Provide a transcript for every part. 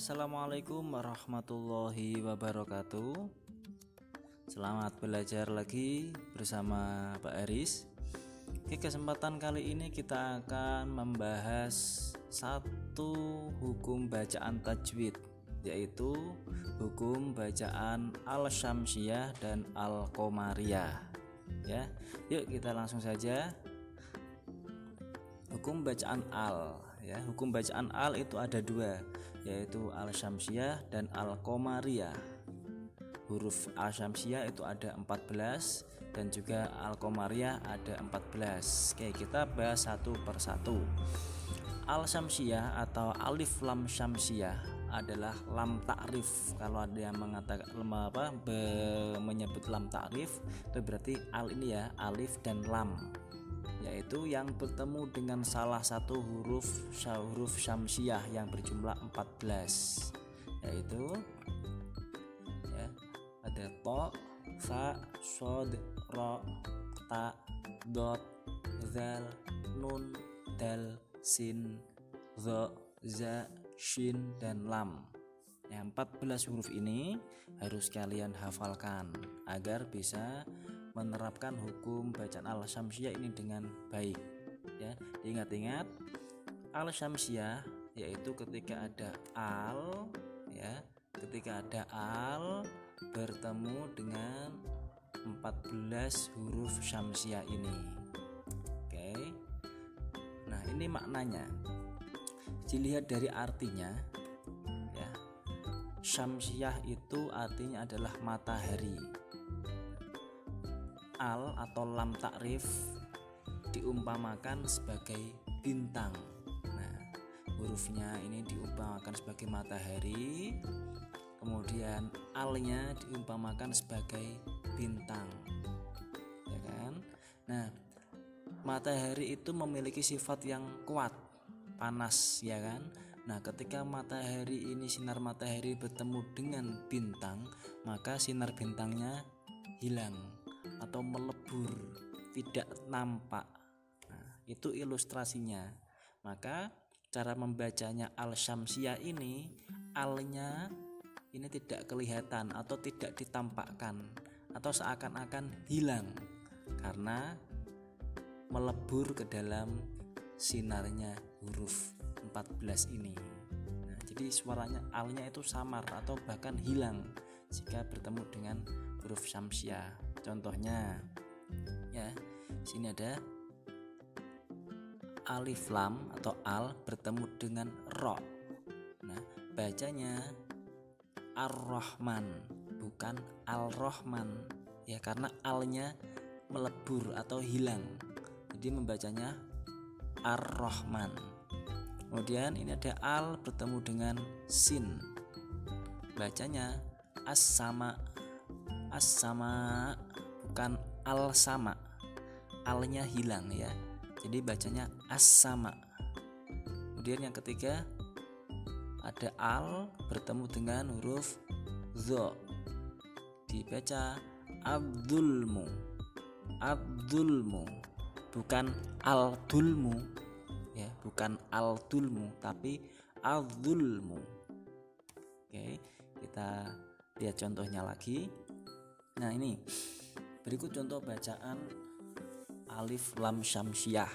Assalamualaikum warahmatullahi wabarakatuh. Selamat belajar lagi bersama Pak Aris. Di kesempatan kali ini kita akan membahas satu hukum bacaan tajwid, yaitu hukum bacaan al-syamsiyah dan al-qomariyah. Ya, yuk kita langsung saja. Hukum bacaan al, ya. Hukum bacaan al itu ada dua, yaitu al-syamsiyah dan al-qomariyah. Huruf al-syamsiyah itu ada 14 dan juga al-qomariyah ada 14. Oke, kita bahas satu persatu. Al-syamsiyah atau alif lam syamsiyah adalah lam ta'rif. Kalau ada yang mengatakan menyebut lam ta'rif, itu berarti al ini ya, alif dan lam, yaitu yang bertemu dengan salah satu huruf syamsiyah yang berjumlah 14, yaitu ya, ada to, fa, sod, ro, ta, dot, zal, nun, dal, sin, dha, za, shin, dan lam. Yang 14 huruf ini harus kalian hafalkan agar bisa menerapkan hukum bacaan al-syamsiyah ini dengan baik, ya. Ingat-ingat, al-syamsiyah yaitu ketika ada al, ya, ketika ada al bertemu dengan 14 huruf syamsiyah ini. Oke. Nah, ini maknanya. Dilihat dari artinya, ya. Syamsiyah itu artinya adalah matahari. Al atau lam ta'rif diumpamakan sebagai bintang. Nah, hurufnya ini diumpamakan sebagai matahari, kemudian alnya diumpamakan sebagai bintang, ya kan? Nah, matahari itu memiliki sifat yang kuat, panas, ya kan? Nah, ketika matahari ini, sinar matahari bertemu dengan bintang, maka sinar bintangnya hilang atau melebur, tidak nampak. Nah, itu ilustrasinya. Maka cara membacanya al-syamsiyah ini, alnya ini tidak kelihatan atau tidak ditampakkan atau seakan-akan hilang karena melebur ke dalam sinarnya huruf 14 ini. Nah, jadi suaranya alnya itu samar atau bahkan hilang jika bertemu dengan huruf syamsiyah. Contohnya, ya, sini ada alif lam atau al bertemu dengan ro. Nah, bacanya ar-Rahman, bukan al-Rahman, ya, karena alnya melebur atau hilang. Jadi membacanya ar-Rahman. Kemudian ini ada al bertemu dengan sin. Bacanya as-sama. As-sama, bukan al-sama. Alnya hilang, ya. Jadi bacanya as-sama. Kemudian yang ketiga ada al bertemu dengan huruf dha. Dibaca abdulmu. Abdulmu, bukan al-dulmu, ya, bukan al-dulmu tapi al-dulmu. Oke, kita lihat contohnya lagi. Nah, ini berikut contoh bacaan alif lam syamsiyah.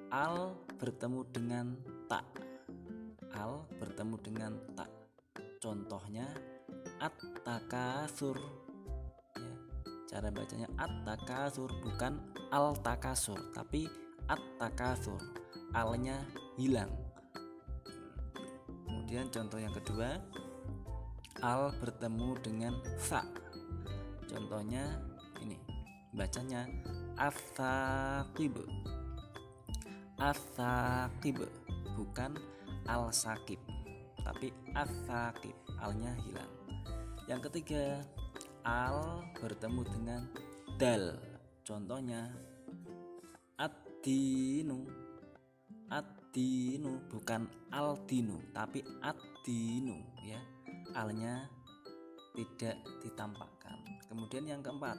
Al bertemu dengan ta. Al bertemu dengan ta. Contohnya at-takatsur. Ya, cara bacanya at-takatsur, bukan al-takasur tapi at-takatsur. Alnya hilang. Kemudian contoh yang kedua, al bertemu dengan fa. Contohnya ini, bacanya as-saqib. As-saqib, bukan al-saqib tapi as-saqib, alnya hilang. Yang ketiga, al bertemu dengan dal. Contohnya ad-dinu. Ad-dinu, bukan al-dinu tapi ad-dinu, ya. Alnya tidak ditampakkan. Kemudian yang keempat,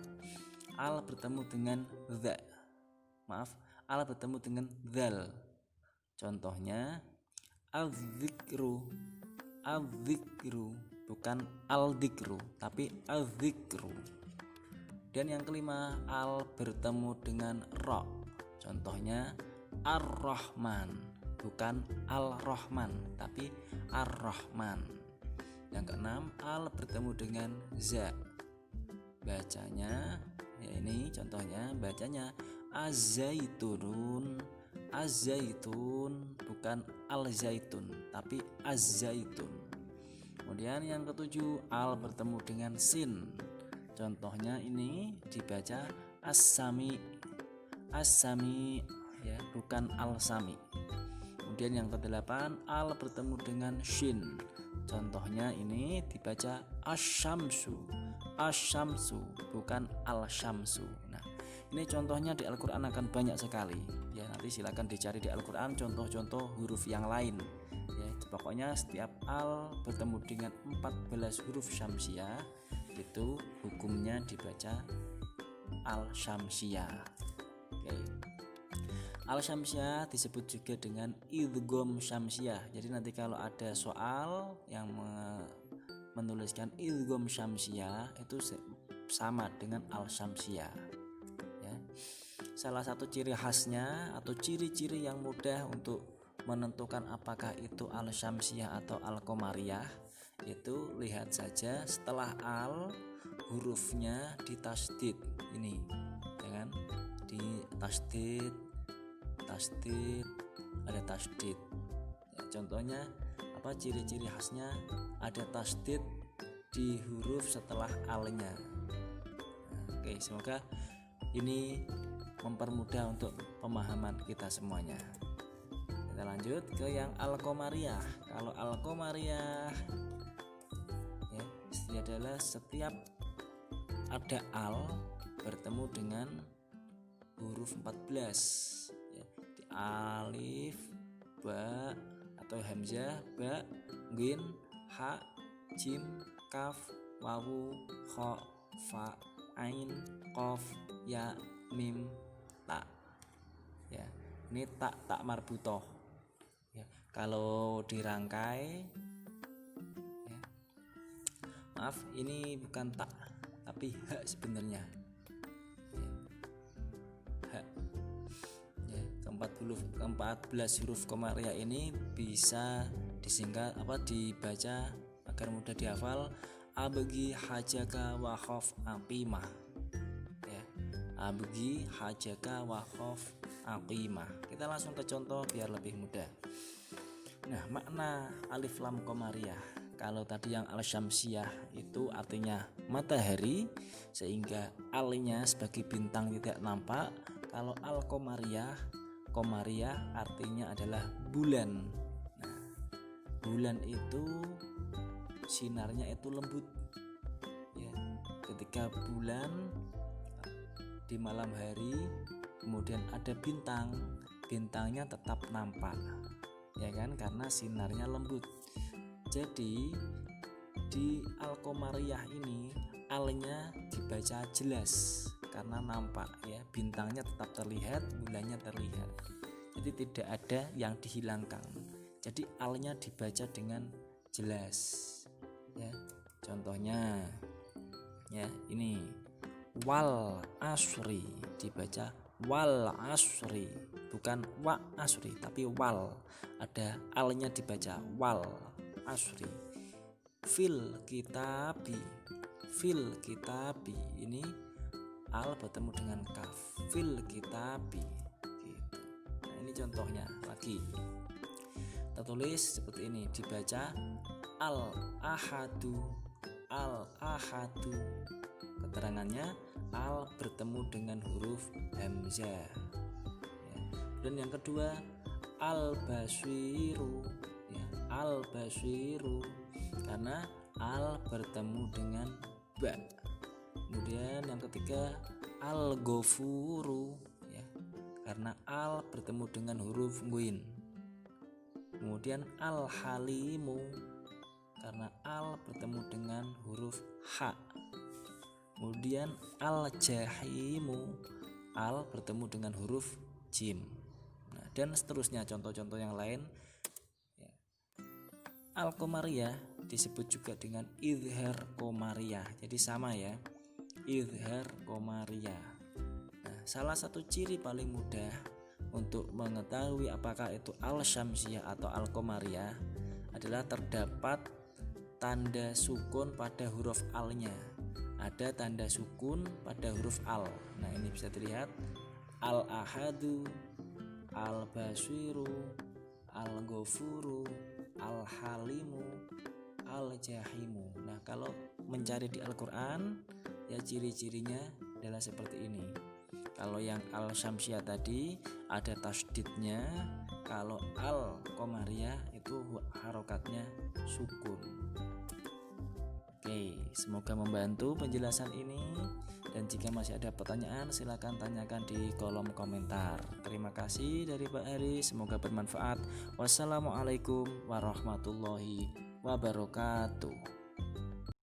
al bertemu dengan za. Al bertemu dengan zal. Contohnya az-zikru. adzikru, bukan al-dzikru tapi adzikru. Dan yang kelima, al bertemu dengan ro, contohnya ar-Rahman, bukan al-Rahman tapi ar-Rahman. Yang keenam, al bertemu dengan za, bacanya ya ini contohnya, bacanya az-zaitunun, az-zaitun, bukan al-zaitun tapi az-zaitun. Kemudian yang ketujuh, al bertemu dengan sin, contohnya ini dibaca as-sami, as-sami ya, bukan al-sami. Kemudian yang kedelapan, al bertemu dengan shin, contohnya ini dibaca asyamsu, asyamsu, bukan al-syamsu. Nah, ini contohnya di Al-Quran akan banyak sekali ya, nanti silakan dicari di Al-Quran contoh-contoh huruf yang lain ya. Pokoknya setiap al bertemu dengan 14 huruf syamsiah itu hukumnya dibaca al-syamsiah. Oke. Al-syamsiah disebut juga dengan idgham syamsiah. Jadi nanti kalau ada soal yang menuliskan idgham syamsiah itu sama dengan al-syamsiah ya. Salah satu ciri khasnya atau ciri-ciri yang mudah untuk menentukan apakah itu al-syamsiah atau al-qamariyah itu lihat saja setelah al hurufnya ditasdid ini, jangan di tasdid, tasdid, ada tasdid ya, contohnya apa ciri-ciri khasnya, ada tasdid di huruf setelah alnya. Oke, semoga ini mempermudah untuk pemahaman kita semuanya. Kita lanjut ke yang al-qamariyah. Kalau al-qamariyah ya, ini adalah setiap ada al bertemu dengan huruf 14 ya, di alif, ba atau hamzah, ba, ghin, ha, jim, kaf, wawu, kha, fa, ain, qaf, ya, mim, ta ya. Ini tak marbutoh ya. Kalau dirangkai ya, maaf ini bukan tak tapi ha sebenarnya ya. Ha ya, ke-14 huruf qamariyah ini bisa disingkat apa dibaca agar mudah dihafal, abgi hajaka wa khaf aqimah ya, abgi hajaka wa khaf aqimah. Kita langsung ke contoh biar lebih mudah. Nah, makna alif lam qamariyah. Kalau tadi yang al-syamsiyah itu artinya matahari sehingga alnya sebagai bintang tidak nampak. Kalau al-qamariyah, qamariyah artinya adalah bulan. Nah, bulan itu sinarnya itu lembut ya. Ketika bulan di malam hari kemudian ada bintang, bintangnya tetap nampak ya kan, karena sinarnya lembut. Jadi di al-qamariyah ini alnya dibaca jelas karena nampak ya, bintangnya tetap terlihat, bulannya terlihat. Jadi tidak ada yang dihilangkan. Jadi alnya dibaca dengan jelas ya. Contohnya ya ini wal asri dibaca wal asri, bukan wa asri tapi wal, ada alnya dibaca wal asri. Fil kitabi, fil kitabi ini al bertemu dengan kaf, fil kitabi gitu. Nah, ini contohnya lagi. Kita tulis seperti ini, dibaca al ahadu, al ahadu. Keterangannya al bertemu dengan huruf hamzah ya. Dan yang kedua al basiru ya, al basiru karena al bertemu dengan ba. Kemudian yang ketiga al ghafuru ya, karena al bertemu dengan huruf ghin. Kemudian al halimu karena al bertemu dengan huruf ha. Kemudian al jahimu, al bertemu dengan huruf jim. Nah, dan seterusnya contoh-contoh yang lain ya. Al-Qamariyah disebut juga dengan Izhar Qamariyah. Jadi sama ya, Izhar Qamariyah. Nah, salah satu ciri paling mudah untuk mengetahui apakah itu Al-Syamsiyah atau Al-Qamariyah adalah terdapat tanda sukun pada huruf al-nya. Ada tanda sukun pada huruf al. Nah, ini bisa dilihat Al-Ahadu, Al-Basiru, Al-Ghafuru, Al-Halimu, Al-Jahimu. Nah, kalau mencari di Al-Quran ya ciri-cirinya adalah seperti ini. Kalau yang Al-Syamsiyah tadi ada tasdidnya, kalau Al-Qamariyah itu harokatnya sukun. Oke, semoga membantu penjelasan ini, dan jika masih ada pertanyaan silakan tanyakan di kolom komentar. Terima kasih dari Pak Heri, semoga bermanfaat. Wassalamualaikum warahmatullahi wabarakatuh.